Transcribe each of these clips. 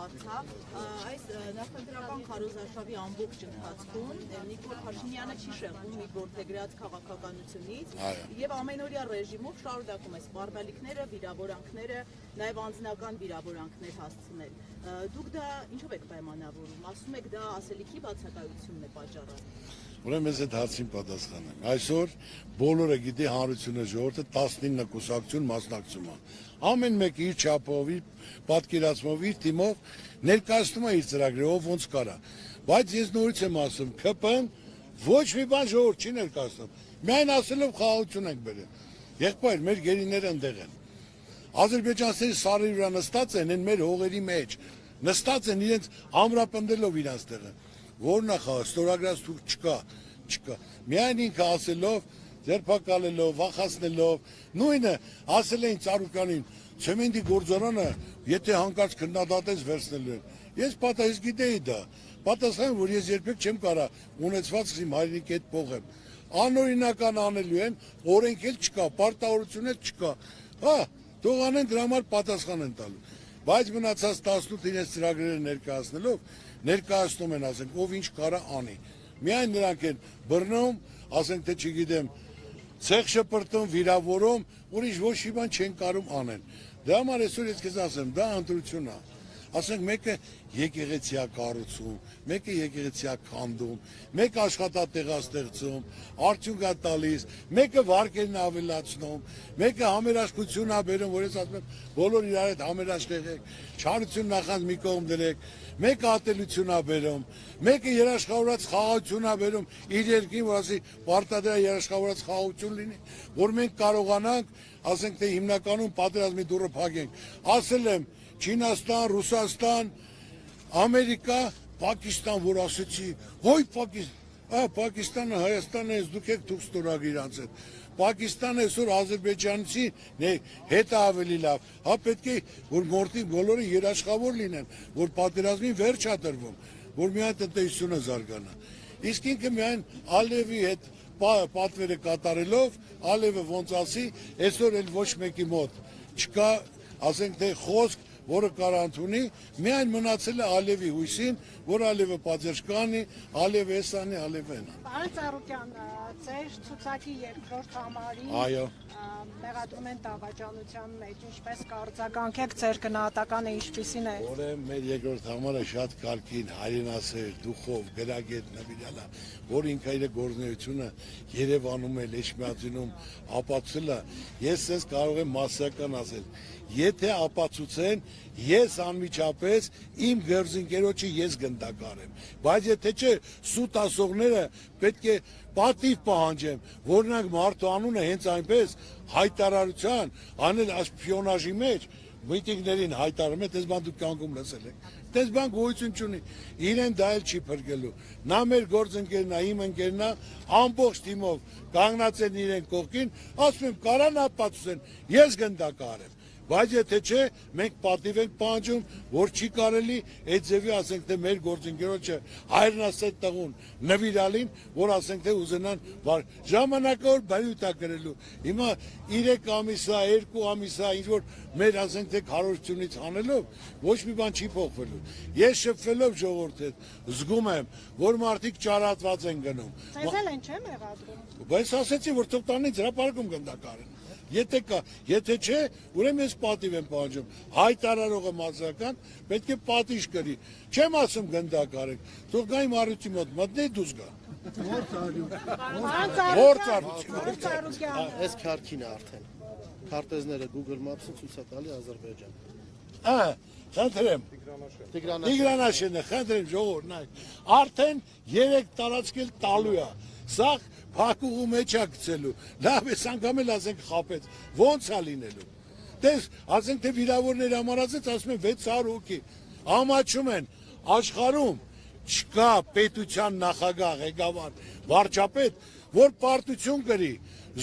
հարցա, այս նախընտրական քարոզարշավի ամբողջ ընթացքում Նիկոլ Փաշինյանը չի շեղվում իր որդեգրած քաղաքականությունից եւ ամենօրյա ռեժիմով շարունակում է սպառնալիքները, վիրավորանքները, նաեւ անձնական վիրավորանքներ հասցնել։ Դուք դա ինչով եք պայմանավորում, ասում եք դա ասելիքի բացակայությունն է պատճառը։ Ուրեմն ես այդ հարցին պատասխանեմ։ Այսօր բոլորը գիտի հանրությունը ժողովուրդը 19 կուսակցություն մասնակցում է։ Ամեն մեկը իր չափով, իր պատկերացմով, իր թիմով ներկայացնում է իր ծրագրերով ոնց կարա։ Բայց ես նորից եմ ասում, ԿՊ-ն ոչ մի բան ժողովուրդ չի ներկայացնում։ Միայն ասելով խաղաղություն ենք բերել։ Եղբայր, մեր գերիները ընդեղ են։ Ադրբեջանցիների սարերի վրա նստած են մեր հողերի մեջ, նստած են իրենց ամրապնդելով իրենց տեղը։ Որն է խաղը, ստորագրած թուղթ չկա։ Միայն ինքը ասելով, ձերբակալելով, վախացնելով, նույնը ասել էին Ծառուկյանին, ցեմենտի գործարանը, եթե հանկարծ քննադատես վերցնելու են։ Ես պատահից գիտեի դա, պատասխան, որ ես երբեք չեմ կարա ունեցվածքս իմ հայրենիքի հետ փոխեմ։ Անօրինական անելու են, օրենք էլ չկա, պարտավորություն էլ չկա։ Հա, թող անեն դրա համար պատասխան են տալու։ Բայց մնացած 18 իրենց ծրագրերը ներկայացնելով, ներկայացնում են, ասենք, ով ինչ կարա անի։ Միայն նրանք են բռնում, ասենք, թե չգիտեմ, ցեղ շպրտում, վիրավորում, ուրիշ ոչ մի բան չեն կարում անեն։ Դրա համար այսօր ես քեզ ասեմ, դա ընտրություն է։ Ասենք մեկը եկեղեցիա կառուցում, մեկը եկեղեցիա քանդում, մեկը աշխատատեղա ստեղծում, արդյունք է տալիս, մեկը վարկերն ավելացնում, մեկը համերաշխություն է բերում, որ ես ասում եմ, բոլոր իրար հետ համերաշխ եղեք, չարություն նախանց մի կողմ դրեք, մեկը ատելություն է բերում, մեկը երաշխավորած խաղաղություն է բերում իր երկրին, որ ասի պարտադիր երաշխավորած խաղաղություն լինի, որ մենք կարողանանք, ասենք թե հիմնականում պատերազմի դուռը փակենք։ Ասել եմ Չինաստան, Ռուսաստան, Ամերիկա, Պակիստան, որ ասեցի, ոյ Պակիստանը, Հայաստանը, դուք եք թող ստորագրի իրանց հետ։ Պակիստանը այսօր Ադրբեջանցի հետ է ավելի լավ։ Հա պետք է որ մորտի բոլորը երաշխավոր լինեն, որ պատերազմին վերջ է տրվում, որ միայն տնտեսությունը զարգանա։ Իսկ ինքը միայն Ալիևի հետ պատվերը կատարելով, Ալիևը ոնց ասի, այսօր էլ ոչ մեկի մոտ չկա, ասենք թե խոսք, որը կարանթունի, միայն մնացել է Ալիևի հույսին, որ Ալիևը պատժ կանի, Ալիևը էսանի, Ալիևը են։ Պարոն Ծառուկյան, ձեր ցուցակի երկրորդ համարին մեղադրում են դավաճանության մեջ, ինչպես կարձագանքեք ձեր գնահատականը ինչպիսին է։ Ուրեմն մեր երկրորդ համարը շատ կարգին, հայրենասեր, դուխով, գրագետ նվիրյալ է, որ ինքը իր գործունեությունը Երևանում էլ Էջմիածինում ապացուցել է։ Ես ես կարող եմ մասսական ասել, եթե ապացուցեն, ես անմիջապես իմ գործընկերոջը ես գնդակարեմ, բայց եթե չէ սուտ ասողները պետք է պատիվ պահանջեմ, որ նրանք մարդու անունը հենց այնպես հայտարարության անել սպիոնաժի մեջ միտինգներին հայտարարում են, դες բան դուք կանգում լսել եք, դες բան գոյություն չունի, իրեն դա էլ չի փրկելու, նա մեր գործընկերն է, իմ ընկերն է, ամբողջ թիմով կանգնած են իրեն կողքին, ասում եմ կարան ապացուցեն, ես գնդակարեմ։ Բայց եթե չէ, մենք պատիվ ենք պահանջում, որ չի կարելի այդ ձևի ասենք թե մեր գործընկերոջը հայրենասեր տղուն նվիրալին, որ ասենք թե ուզենան ժամանակավոր բայութ է գրելու։ Հիմա 3 ամիսա, 2 ամիսա ինչ որ մեր ասենք թե քարոզությունից հանելով ոչ մի բան չի փոխվելու։ Ես շփվելով ժողովրդի հետ զգում եմ, որ մարդիկ ճարատված են գնում։ Ձեզ էլ են չէ՞ մեղադրում։ Բայց ասեցի, որ թող տանից հրապարակում գնդակարեն։ Եթե կա, եթե չէ, ուրեմն ես պատիվ եմ պահանջում։ Հայտարարողը մարզական պետք է պատիժ կրի։ Չեմ ասում գնդակարեք, թող գա իմ առյուծի մոտ, մտնի դուս գա։ Այս քարքին է արդեն։ Քարտեզները Google Maps-ը ցույց է տալի Ադրբեջան։ Խնդրեմ։ Տիգրանաշենը, խնդրեմ ժողովուրդ, նայեք։ Արդեն 3 տարածքել տալու է։ Սա փակուղու մեջ է գցելու, լավ ես անգամ էլ ասենք խապեց, ոնց է լինելու, տես, ասենք թե վիրավորներ ամարացեց, ասում են 600 հոգի, ամաչում են, աշխարհում չկա պետության նախագահ, ղեկավար, վարչապետ, որ պարտություն կրի,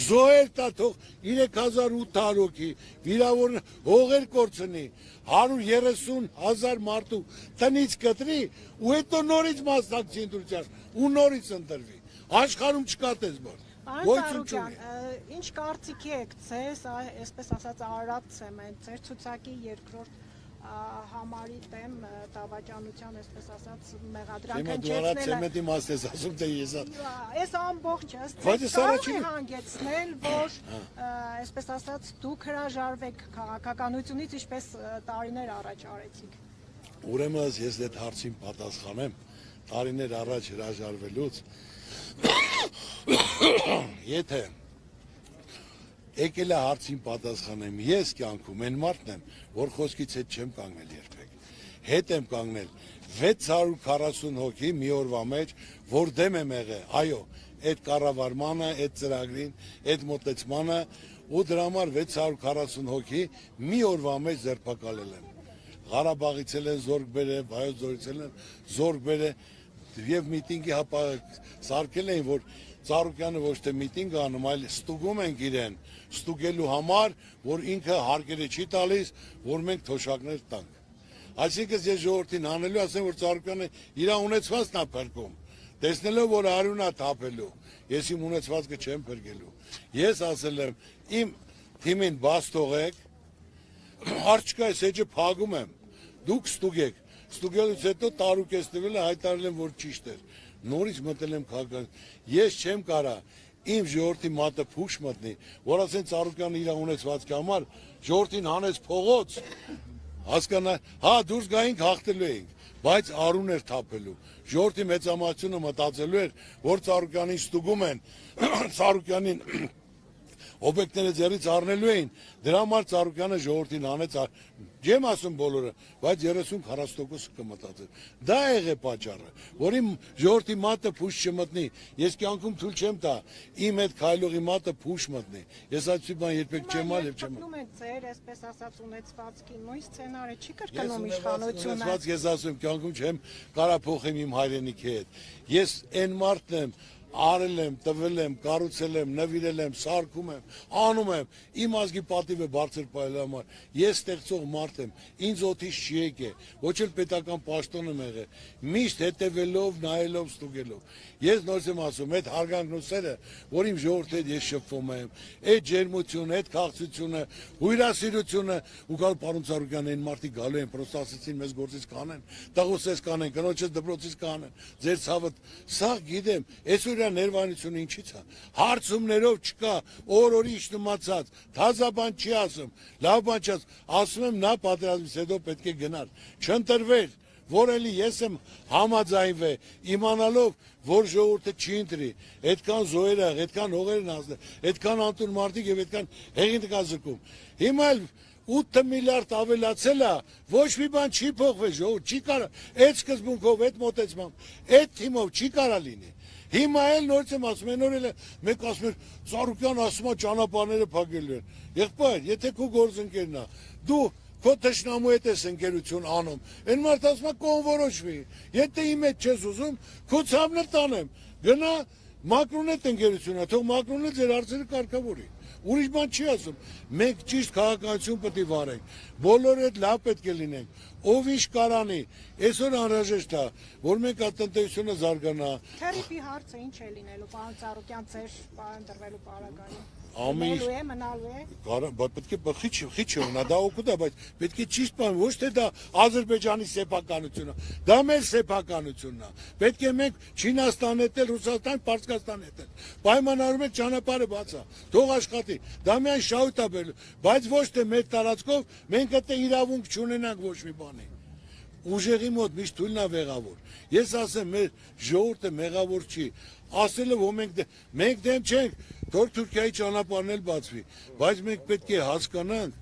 զոհեր տա թող 3800 հոգի, վիրավորներ, հողեր կորցնի, 130,000 մարդու տնից կտրի, ու հետո նորից մասնակցի ընտրության, ու նորից ընտրվի։ Աշխարհում չկա տես բան։ Պարոն Ծառուկյան, ինչ կարծիքի եք ձեզ, այսպես ասած Արաբ ցեմենտ, ձեր ցուցակի երկրորդ համարի դեմ դավաճանության, այսպես ասած, Հիմա մեղադրանքը դու արա ցեմենտի մաս ես ասում, թե ես այս ամբողջը Բայց ես առաջին- հանգեցնել, որ այսպես ասած դուք հրաժարվեք քաղաքականությունից, ինչպես տարիներ առաջ արեցիք։ Ուրեմն ես այդ հարցին պատասխանեմ տարիներ առաջ հրաժարվելուց եթե եկել է հարցին պատասխանեմ ես կյանքում այն մարդն եմ որ խոսքից հետ չեմ կանգնել երբեք հետ եմ կանգնել 640 հոգի մի օրվա մեջ որ դեմ եմ եղել այո այդ կառավարմանը այդ ծրագրին այդ մոտեցմանը ու դրա համար 640 հոգի մի օրվա մեջ ձերբակալել եմ Ղարաբաղից են զորք բերել, Վայոց ձորից են զորք բերել եւ միտինգի սարքել էին, որ Ծառուկյանը ոչ թե միտինգ անում, այլ ստուգում ենք իրեն, ստուգելու համար, որ ինքը հարկերը չի տալիս, որ մենք թոշակներ տանք։ Այսինքն ես ժողովրդին հանելու ասեմ, որ Ծառուկյանը իր ունեցվածքն է փրկում, տեսնելով որ արյունա թափելու, ես իմ ունեցվածքը չեմ փրկելու։ Ես ասել եմ, իմ թիմին բաց թողեք, Արջկայս էջը փագում եմ, դուք ստուգեք, ստուգելուց հետո տարուկ ես տվել է հայտարել եմ, որ ճիշտ էր, նորից մտել եմ քաղաքական, ես չեմ կարա իմ ժողովրդի մատը փուշ մտնի, որ ասեն Ծառուկյանը իր ունեցվածքի համար, ժողովրդին հանեց փողոց, հասկանա, հա դուրս գայինք հաղթելու էինք, բայց արուն էր թափելու, ժողովրդի մեծամասնությունը մտածելու էր, որ Ծառուկյանին ստուգում են, Ծառուկյանին օբյեկտները ձեռից առնելու էին, դրա համար Ծառուկյանը ժողովրդին հանեց, չեմ ասում բոլորը, բայց 30-40% կմտածեն։ Դա եղե պատճառը, որ իմ ժողովրդի մատը փուշ չմտնի, ես կյանքում թույլ չեմ տա, իմ այդ քայլողի մատը փուշ մտնի։ Ես այդպիսի բան երբեք չեմ ալ եւ չեմ։ Մտնում են ձեր, այսպես ասած, ունեցվածքի նույն սցենարը չի կրկնում իշխանությունը։ Ունեցված ես ասում, կյանքում չեմ կարա փոխեմ իմ հայրենիքի հետ։ Ես այն մարդն եմ արել եմ, տվել եմ, կառուցել եմ, նվիրել եմ, սարքում եմ, անում եմ, իմ ազգի պատիվը բարձր պահելու համար, ես ստեղծող մարդ եմ, ինձ օդից չի եկել, ոչ էլ պետական պաշտոն եմ եղել, միշտ հետևելով, նայելով, ստուգելով։ Ես նորից եմ ասում, այդ հարգանքն ու սերը, որ իմ ժողովրդի հետ ես շփվում եմ, այդ ջերմությունը, այդ քաղցությունը, հյուրասիրությունը, ու գալ պարոն Ծառուկյան այն մարդիկ գալու են, պրոստը ասեցին մեզ գործից կանեն, տղոսես կանեն, կնոջս դպրոցից կանեն, ձեր ցավը, սա գիտեմ, այսօր ներվանությունը ինչից է, հարցումներով չկա, օր-օրի իշտմացած, թազա բան չի ասում, լավ բան չի ասում եմ նա պատերազմից հետո պետք է գնար, չընտրվեր, որ էլի ես եմ համաձայնվել, իմանալով, որ ժողովուրդը չի ընտրի, այդքան զոհեր աղ, այդքան հողեր են ազդել, այդքան անտուն մարդիկ եւ այդքան հեղին կազրկում, հիմա էլ 8 միլիարդ ավելացել է, ոչ մի բան չի փոխվել, ժողովուրդ չի կարա, այդ սկզբունքով, այդ մոտեցմամբ, այդ թիմով չի կարա լինի։ Հիմա էլ նորից եմ ասում, այն օր էլ մեկ ասում էր Ծառուկյան ասում է ճանապարհները փակելու են։ Եղբայր, եթե քո գործընկերն է, դու քո թշնամու հետ ես ընկերություն անում, այն մարդը ասում է կողմ որոշվի։ Եթե իմ հետ չես ուզում, քո ցավն էլ տանեմ։ Գնա Մակրոնի հետ ընկերությունա, թող Մակրոնը ձեր հարցերը կարգավորի։ Ուրիշ բան չի ասում։ Մենք ճիշտ քաղաքականություն պետք է վարենք։ Բոլորը հետ լավ պետք է լինենք։ Ով ինչ կարանի, այսօր անհրաժեշտ է, որ մենք տնտեսությունը զարգանա։ Թերիփի հարցը ինչ է լինելու, պարոն Ծառուկյան, ձեր ընտրվելու պարագայում։ Ամեն ինչ մնալու է։ պետք է խիչ ունենա, դա օգուտ է, բայց պետք է ճիշտ բան, ոչ թե դա Ադրբեջանի սեփականությունն է, դա մեր սեփականությունն է։ Պետք է մենք Չինաստան հետ, Ռուսաստան, Պարսկաստան հետ պայմանավորում ենք ճանապարհը բաց է, թող աշխատի, դա միայն շահույթ է բերելու, բայց ոչ թե մեր տարածքով մենք այդ իրավունք չունենանք ոչ մի բանի։ Ուժեղի մոտ միշտ թույլն է մեղավոր։ Ես ասեմ, մեր ժողովուրդը մեղավոր չի, ասելով որ մենք դեմ չենք, թող Թուրքիայի ճանապարհն էլ բացվի, բայց մենք պետք է հասկանանք,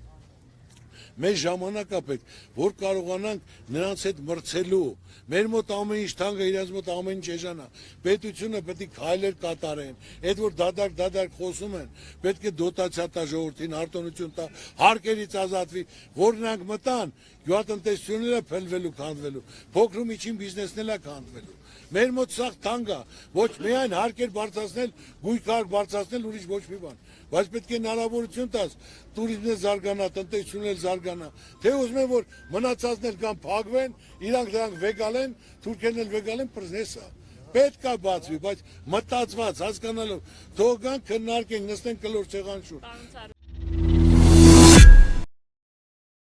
մեր ժամանակա պետք, որ կարողանանք նրանց հետ մրցելու, մեր մոտ ամեն ինչ թանկ է, իրենց մոտ ամեն ինչ էժան է, պետությունը պետք է քայլեր կատարեն, այդ որ դադար խոսում են, պետք է դոտացիա տա ժողովրդին, արտոնություն տա, հարկերից ազատվի, որ նրանք մտան, գյուղատնտեսությունները փլվելու, քանդվելու, փոքր ու միջին բիզնեսն էլ քանդվելու։ Մեր մոտ սաղ թանկ է, ոչ միայն հարկեր բարձրացնել, գույքար բարձրացնել, ուրիշ ոչ մի բան, բայց պետք է հնարավորություն տաս, տուրիզմն զարգանա, տնտեսությունն էլ զարգանա, թե ուզում են որ մնացածներ կան փակվեն, իրանք դրանք վեգալեն, թուրքերն էլ վեգալեն, բիզնեսը պետք է բացվի, բայց մտածված, հասկանալով, թող գան քննարկենք, նստենք կլոր ցեղան շուտ։